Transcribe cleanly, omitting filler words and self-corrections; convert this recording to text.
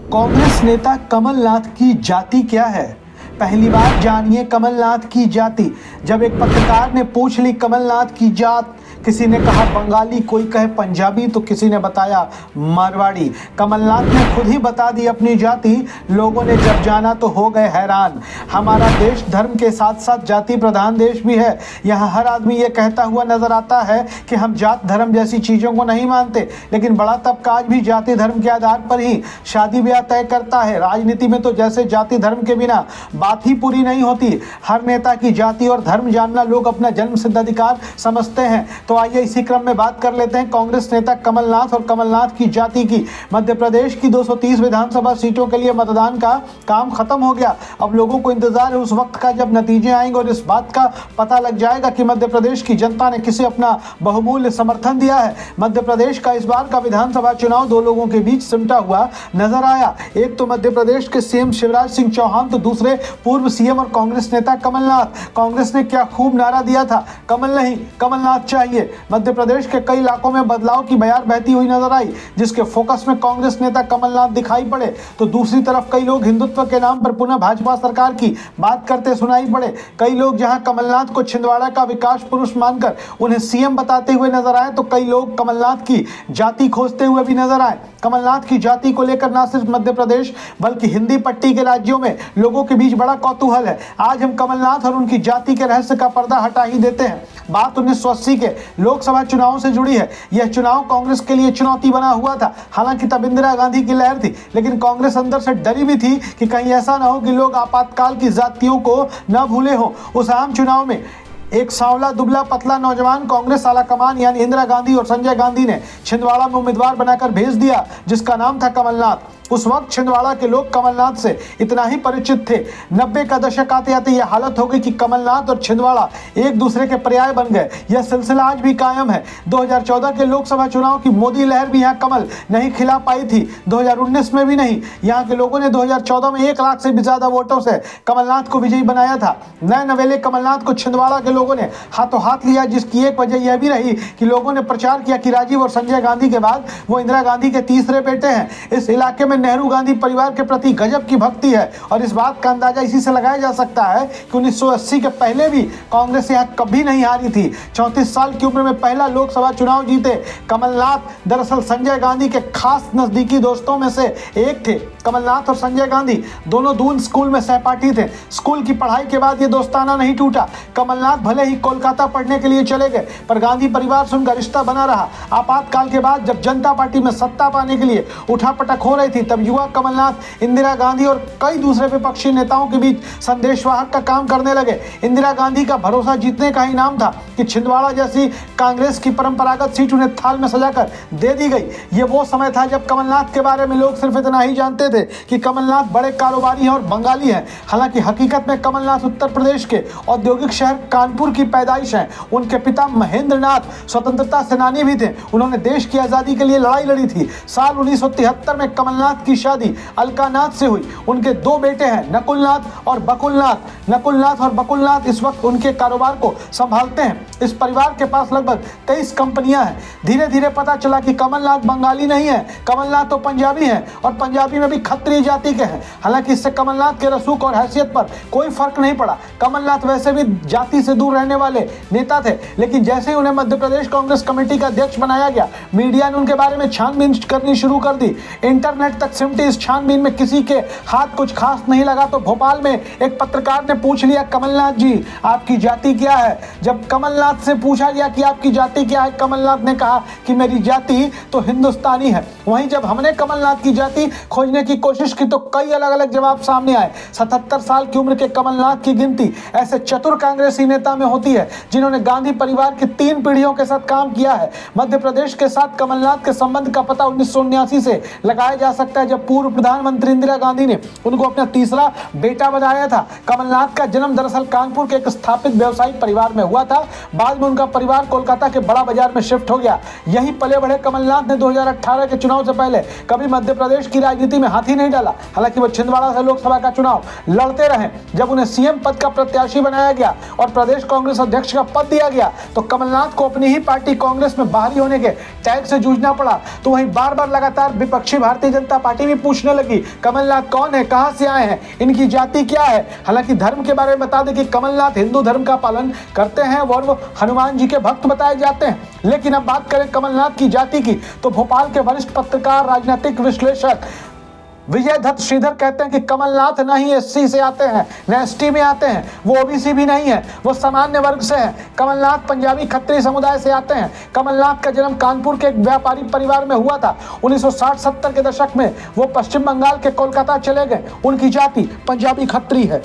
कांग्रेस नेता कमलनाथ की जाति क्या है? पहली बार जानिए कमलनाथ की जाति। जब एक पत्रकार ने पूछ ली कमलनाथ की जात, किसी ने कहा बंगाली, कोई कहे पंजाबी, तो किसी ने बताया मारवाड़ी। कमलनाथ ने खुद ही बता दी अपनी जाति। लोगों ने जब जाना तो हो गए हैरान। हमारा देश धर्म के साथ साथ जाति प्रधान देश भी है। यहाँ हर आदमी ये कहता हुआ नजर आता है कि हम जात धर्म जैसी चीज़ों को नहीं मानते, लेकिन बड़ा तबका आज भी जाति धर्म के आधार पर ही शादी ब्याह तय करता है। राजनीति में तो जैसे जाति धर्म के बिना बात ही पूरी नहीं होती। हर नेता की जाति और धर्म जानना लोग अपना जन्म सिद्ध अधिकार समझते हैं। तो आइए इसी क्रम में बात कर लेते हैं कांग्रेस नेता कमलनाथ और कमलनाथ की जाति की। मध्य प्रदेश की 230 विधानसभा सीटों के लिए मतदान का काम खत्म हो गया। अब लोगों को इंतजार है उस वक्त का जब नतीजे आएंगे और इस बात का पता लग जाएगा कि मध्य प्रदेश की जनता ने किसे अपना बहुमूल्य समर्थन दिया है। मध्य प्रदेश का इस बार का विधानसभा चुनाव दो लोगों के बीच सिमटा हुआ नजर आया। एक तो मध्य प्रदेश के सीएम शिवराज सिंह चौहान, तो दूसरे पूर्व सीएम और कांग्रेस नेता कमलनाथ। कांग्रेस ने क्या खूब नारा दिया था, कमल नहीं कमलनाथ चाहिए। मध्य प्रदेश के कई इलाकों में बदलाव की बयार बहती हुई नजर आई, जिसके फोकस में कांग्रेस नेता कमलनाथ दिखाई पड़े। तो दूसरी तरफ कई लोग हिंदुत्व के नाम पर पुनः भाजपा सरकार की बात करते सुनाई पड़े। कई लोग जहां कमलनाथ को छिंदवाड़ा का विकास पुरुष मानकर उन्हें सीएम बताते हुए नजर आए, तो कई लोग कमलनाथ की जाति खोजते हुए भी नजर आए। कमलनाथ की जाति को लेकर न सिर्फ मध्य प्रदेश बल्कि हिंदी पट्टी के राज्यों में लोगों के बीच बड़ा कौतूहल है। आज हम कमलनाथ और उनकी जाति के रहस्य का पर्दा हटा ही देते हैं। बात 1980 के लोकसभा चुनाव से जुड़ी है। यह चुनाव कांग्रेस के लिए चुनौती बना हुआ था। हालांकि तब इंदिरा गांधी की लहर थी, लेकिन कांग्रेस अंदर से डरी भी थी कि कहीं ऐसा ना हो कि लोग आपातकाल की जातियों को न भूले हो। उस आम चुनाव में एक सांवला दुबला पतला नौजवान कांग्रेस आलाकमान यानी इंदिरा गांधी और संजय गांधी ने छिंदवाड़ा में उम्मीदवार बनाकर भेज दिया, जिसका नाम था कमलनाथ। उस वक्त छिंदवाड़ा के लोग कमलनाथ से इतना ही परिचित थे। 90 का दशक आते आते यह हालत हो गई कि कमलनाथ और छिंदवाड़ा एक दूसरे के पर्याय बन गए। यह सिलसिला आज भी कायम है। 2014 के लोकसभा चुनाव की मोदी लहर भी यहाँ कमल नहीं खिला पाई थी, 2019 में भी नहीं। यहाँ के लोगों ने 2014 में 1 लाख से भी ज्यादा वोटों से कमलनाथ को विजयी बनाया था। नए नवेले कमलनाथ को छिंदवाड़ा के लोगों ने हाथों हाथ लिया, जिसकी एक वजह यह भी रही कि लोगों ने प्रचार किया कि राजीव और संजय गांधी के बाद वो इंदिरा गांधी के तीसरे बेटे हैं। इस इलाके में नेहरू गांधी परिवार के प्रति गजब की भक्ति है और इस बात का अंदाजा इसी से लगाया जा सकता है कि 1980 के पहले भी कांग्रेस यहां कभी नहीं हारी थी। 34 साल की उम्र में पहला लोकसभा चुनाव जीते कमलनाथ दरअसल संजय गांधी के खास नजदीकी दोस्तों में से एक थे। कमलनाथ और संजय गांधी दोनों दून स्कूल में सहपाठी थे। स्कूल की पढ़ाई के बाद ये दोस्ताना नहीं टूटा। कमलनाथ भले ही कोलकाता पढ़ने के लिए चले गए, पर गांधी परिवार से उनका रिश्ता बना रहा। आपातकाल के बाद जब जनता पार्टी में सत्ता पाने के लिए उठापटक हो रही थी, तब युवा कमलनाथ इंदिरा गांधी और कई दूसरे विपक्षी नेताओं के बीच संदेशवाहक का काम करने लगे। इंदिरा गांधी का भरोसा जीतने का ही नाम था कि छिंदवाड़ा जैसी कांग्रेस की परंपरागत सीट उन्हें थाल में सजाकर दे दी गई। ये वो समय था जब कमलनाथ के बारे में लोग सिर्फ इतना ही जानते थे कि कमलनाथ बड़े कारोबारी हैं और बंगाली हैं। हालांकि हकीकत में कमलनाथ उत्तर प्रदेश के औद्योगिक शहर कानपुर की पैदाइश हैं। उनके पिता महेंद्र नाथ स्वतंत्रता सेनानी भी थे। उन्होंने देश की आजादी के लिए लड़ाई लड़ी थी। साल 1973 में कमलनाथ की शादी अलकानाथ से हुई। उनके 2 बेटे हैं, नकुलनाथ और बकुलनाथ। नकुलनाथ और बकुलनाथ इस वक्त उनके कारोबार को संभालते हैं। इस परिवार के पास लगभग 23 कंपनियां हैं। धीरे धीरे पता चला कि कमलनाथ बंगाली नहीं है, कमलनाथ तो पंजाबी हैं और पंजाबी में भी खत्रिय जाति के हैं। हालांकि इससे कमलनाथ के रसूख और हैसियत पर कोई फर्क नहीं पड़ा। कमलनाथ वैसे भी जाति से दूर रहने वाले नेता थे, लेकिन जैसे ही उन्हें मध्य प्रदेश कांग्रेस कमेटी का अध्यक्ष बनाया गया, मीडिया ने उनके बारे में छानबीन करनी शुरू कर दी। इंटरनेट तक सिमटी इस छानबीन में किसी के हाथ कुछ खास नहीं लगा, तो भोपाल में एक पत्रकार ने पूछ लिया, कमलनाथ जी आपकी जाति क्या है? जब कमलनाथ से पूछा गया कि आपकी जाति क्या है, कमलनाथ ने कहा कि मेरी जाति तो हिंदुस्तानी है। वहीं जब हमने कमलनाथ की जाति खोजने की कोशिश की तो कई अलग अलग जवाब सामने आए। 77 साल की उम्र के कमलनाथ की गिनती ऐसे चतुर कांग्रेसी नेता में होती है जिन्होंने गांधी परिवार की 3 पीढ़ियों के साथ काम किया है। मध्य प्रदेश के साथ कमलनाथ के संबंध का पता 1979 से लगाया जा सकता है, जब पूर्व प्रधानमंत्री इंदिरा गांधी ने उनको अपना तीसरा बेटा बनाया था। कमलनाथ का जन्म दरअसल कानपुर के एक स्थापित व्यवसायिक परिवार में हुआ था। बाद में उनका परिवार कोलकाता के बड़ा बाजार में शिफ्ट हो गया। यहीं पले बढ़े कमलनाथ ने 2018 के चुनाव से पहले कभी मध्य प्रदेश की राजनीति में हाथ ही नहीं डाला। हालांकि वो छिंदवाड़ा से लोकसभा का चुनाव लड़ते रहे। जब उन्हें सीएम पद का प्रत्याशी बनाया गया और प्रदेश कांग्रेस अध्यक्ष का पद दिया गया तो कमलनाथ को अपनी ही पार्टी कांग्रेस में बाहरी होने के टैग से जूझना पड़ा। तो वहीं बार बार लगातार विपक्षी भारतीय जनता पार्टी भी पूछने लगी कमलनाथ कौन है, कहां से आए हैं, इनकी जाति क्या है। हालांकि धर्म के बारे में बता दें कि कमलनाथ हिंदू धर्म का पालन करते हैं और वो हनुमान जी के भक्त बताए जाते हैं। लेकिन अब बात करें कमलनाथ की जाति की तो भोपाल के वरिष्ठ पत्रकार राजनीतिक विश्लेषक विजय दत्त श्रीधर कहते हैं कि कमलनाथ न ही एससी से आते हैं न एसटी में आते हैं, वो ओबीसी भी नहीं है, वो सामान्य वर्ग से है। कमलनाथ पंजाबी खत्री समुदाय से आते हैं। कमलनाथ का जन्म कानपुर के एक व्यापारी परिवार में हुआ था। 1960-70 के दशक में वो पश्चिम बंगाल के कोलकाता चले गए। उनकी जाति पंजाबी खत्री है।